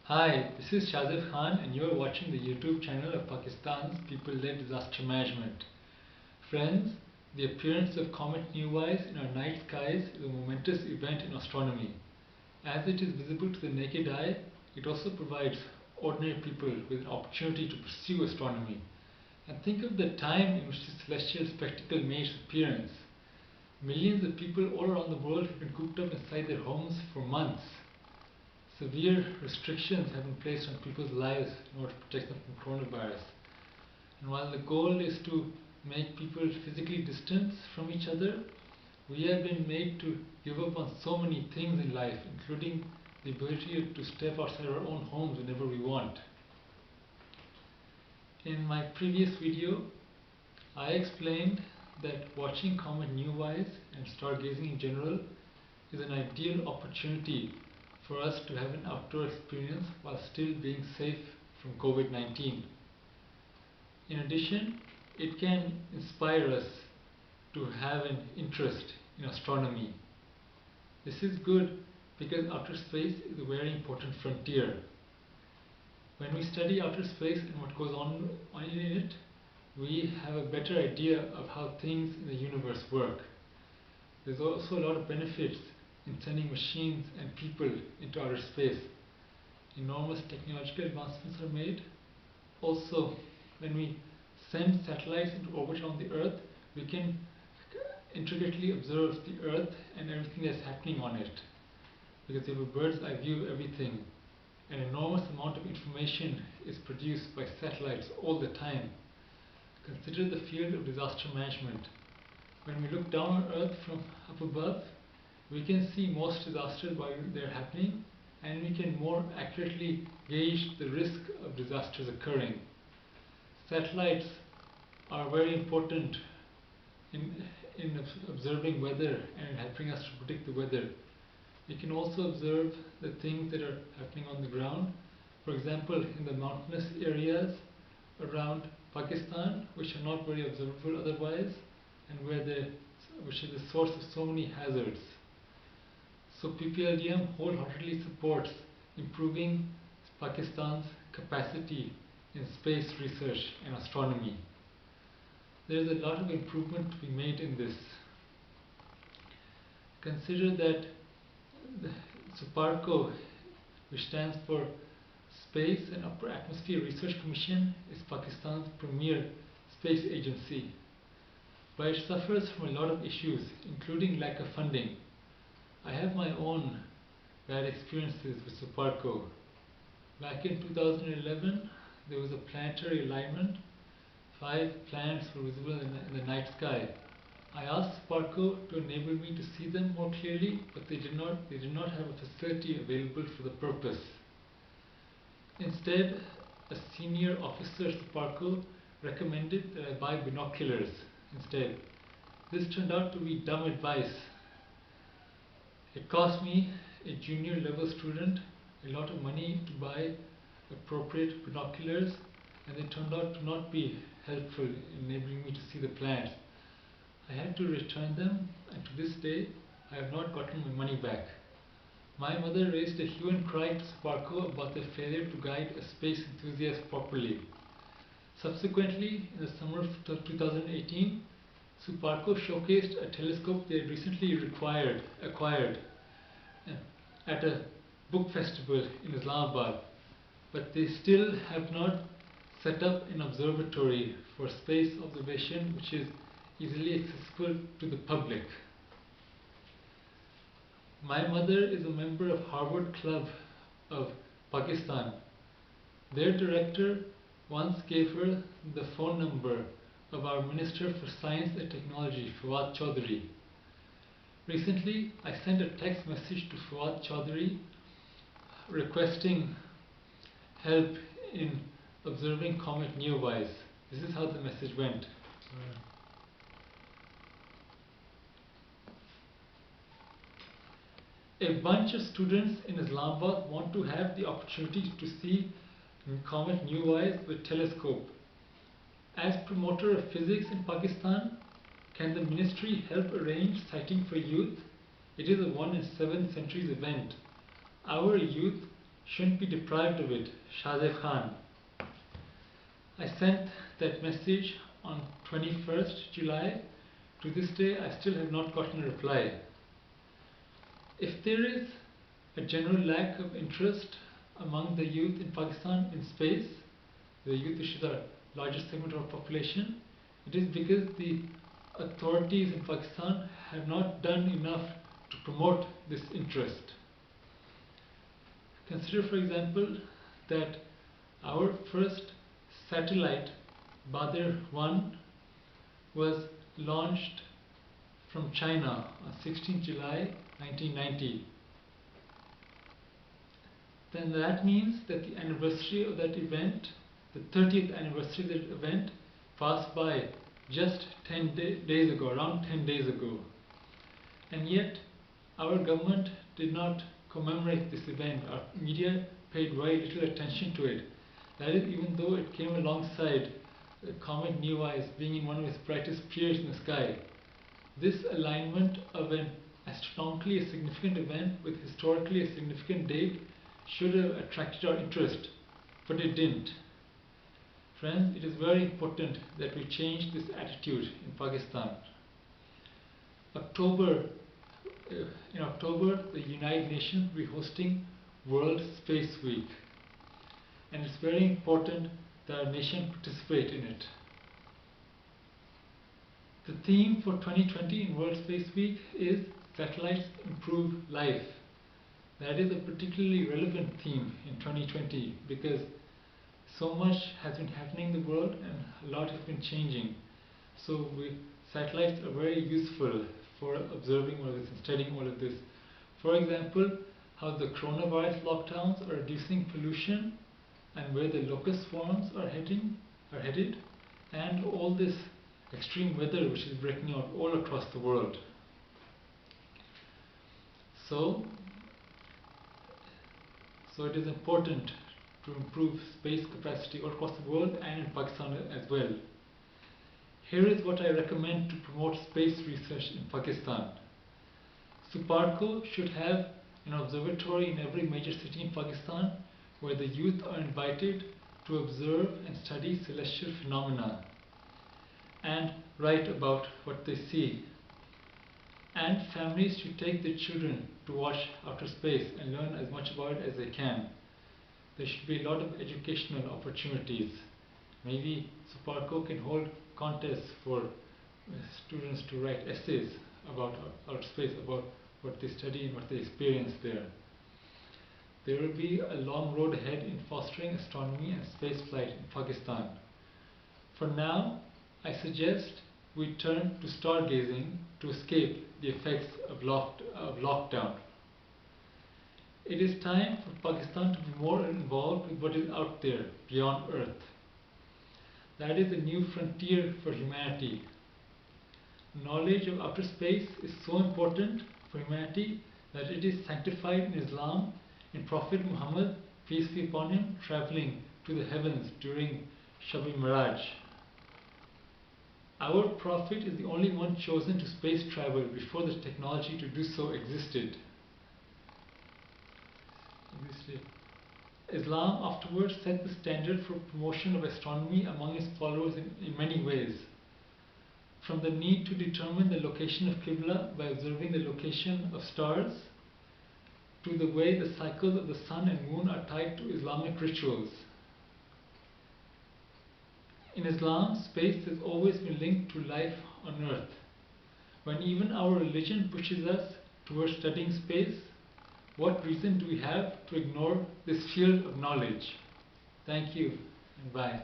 Hi, this is Shahzeb Khan and you are watching the YouTube channel of Pakistan's People-Led Disaster Management. Friends, the appearance of comet Neowise in our night skies is a momentous event in astronomy. As it is visible to the naked eye, it also provides ordinary people with an opportunity to pursue astronomy. And think of the time in which this celestial spectacle made its appearance. Millions of people all around the world have been cooped up inside their homes for months. Severe restrictions have been placed on people's lives in order to protect them from coronavirus. And while the goal is to make people physically distant from each other, we have been made to give up on so many things in life, including the ability to step outside our own homes whenever we want. In my previous video, I explained that watching comet Neowise and stargazing in general is an ideal opportunity for us to have an outdoor experience while still being safe from COVID-19. In addition, it can inspire us to have an interest in astronomy. This is good because outer space is a very important frontier. When we study outer space and what goes on in it, we have a better idea of how things in the universe work. There's also a lot of benefits in sending machines and people into outer space. Enormous technological advancements are made. Also, when we send satellites into orbit around the Earth, we can intricately observe the Earth and everything that's happening on it, because we have a bird's eye view of everything. An enormous amount of information is produced by satellites all the time. Consider the field of disaster management. When we look down on Earth from up above, we can see most disasters while they're happening, and we can more accurately gauge the risk of disasters occurring. Satellites are very important in observing weather and helping us to predict the weather. We can also observe the things that are happening on the ground. For example, in the mountainous areas around Pakistan, which are not very observable otherwise, and which is the source of so many hazards. So PPLDM wholeheartedly supports improving Pakistan's capacity in space research and astronomy. There is a lot of improvement to be made in this. Consider that the SUPARCO, which stands for Space and Upper Atmosphere Research Commission, is Pakistan's premier space agency. But it suffers from a lot of issues, including lack of funding. I have my own bad experiences with SUPARCO. Back in 2011, there was a planetary alignment. 5 planets were visible in the night sky. I asked SUPARCO to enable me to see them more clearly, but they did not have a facility available for the purpose. Instead, a senior officer at SUPARCO recommended that I buy binoculars instead. This turned out to be dumb advice. It cost me, a junior level student, a lot of money to buy appropriate binoculars, and they turned out to not be helpful in enabling me to see the planets. I had to return them, and to this day I have not gotten my money back. My mother raised a hue and cry to SUPARCO about their failure to guide a space enthusiast properly. Subsequently, in the summer of 2018, SUPARCO showcased a telescope they had recently acquired at a book festival in Islamabad, but they still have not set up an observatory for space observation which is easily accessible to the public. My mother is a member of Harvard Club of Pakistan. Their director once gave her the phone number of our Minister for Science and Technology, Fawad Chaudhry. Recently, I sent a text message to Fawad Chaudhry requesting help in observing comet Neowise. This is how the message went. A bunch of students in Islamabad want to have the opportunity to see comet Neowise with telescope. As promoter of physics in Pakistan, can the ministry help arrange sighting for youth? It is a 1 in 7 centuries event. Our youth shouldn't be deprived of it. Shahzeb Khan. I sent that message on 21st July. To this day, I still have not gotten a reply. If there is a general lack of interest among the youth in Pakistan in space, the youth which is our largest segment of our population, it is because the authorities in Pakistan have not done enough to promote this interest. Consider, for example, that our first satellite, Badr 1, was launched from China on 16 July 1990. Then that means that the anniversary of that event, the 30th anniversary of that event, passed by just 10 days ago, around 10 days ago. And yet, our government did not commemorate this event. Our media paid very little attention to it. That is, even though it came alongside the comet Neowise being in one of its brightest periods in the sky. This alignment of an astronomically significant event with historically a significant date should have attracted our interest, but it didn't. Friends, it is very important that we change this attitude in Pakistan. In October, the United Nations will be hosting World Space Week, and it's very important that our nation participate in it. The theme for 2020 in World Space Week is Satellites Improve Life. That is a particularly relevant theme in 2020 because so much has been happening in the world and a lot has been changing. So satellites are very useful for observing all of this and studying all of this. For example, how the coronavirus lockdowns are reducing pollution and where the locust swarms are headed, and all this extreme weather which is breaking out all across the world. So it is important to improve space capacity all across the world and in Pakistan as well. Here is what I recommend to promote space research in Pakistan. Suparco should have an observatory in every major city in Pakistan where the youth are invited to observe and study celestial phenomena and write about what they see. And families should take their children to watch outer space and learn as much about it as they can. There should be a lot of educational opportunities. Maybe Suparco can hold contests for students to write essays about outer space, about what they study and what they experience there. There will be a long road ahead in fostering astronomy and spaceflight in Pakistan. For now, I suggest we turn to stargazing to escape the effects of lockdown. It is time for Pakistan to be more involved with what is out there beyond Earth. That is a new frontier for humanity. Knowledge of outer space is so important for humanity that it is sanctified in Islam in Prophet Muhammad, peace be upon him, traveling to the heavens during Shab-e-Miraj. Our Prophet is the only one chosen to space travel before the technology to do so existed. Islam afterwards set the standard for promotion of astronomy among its followers in many ways. From the need to determine the location of Qibla by observing the location of stars, to the way the cycles of the sun and moon are tied to Islamic rituals. In Islam, space has always been linked to life on Earth. When even our religion pushes us towards studying space, what reason do we have to ignore this field of knowledge? Thank you and bye.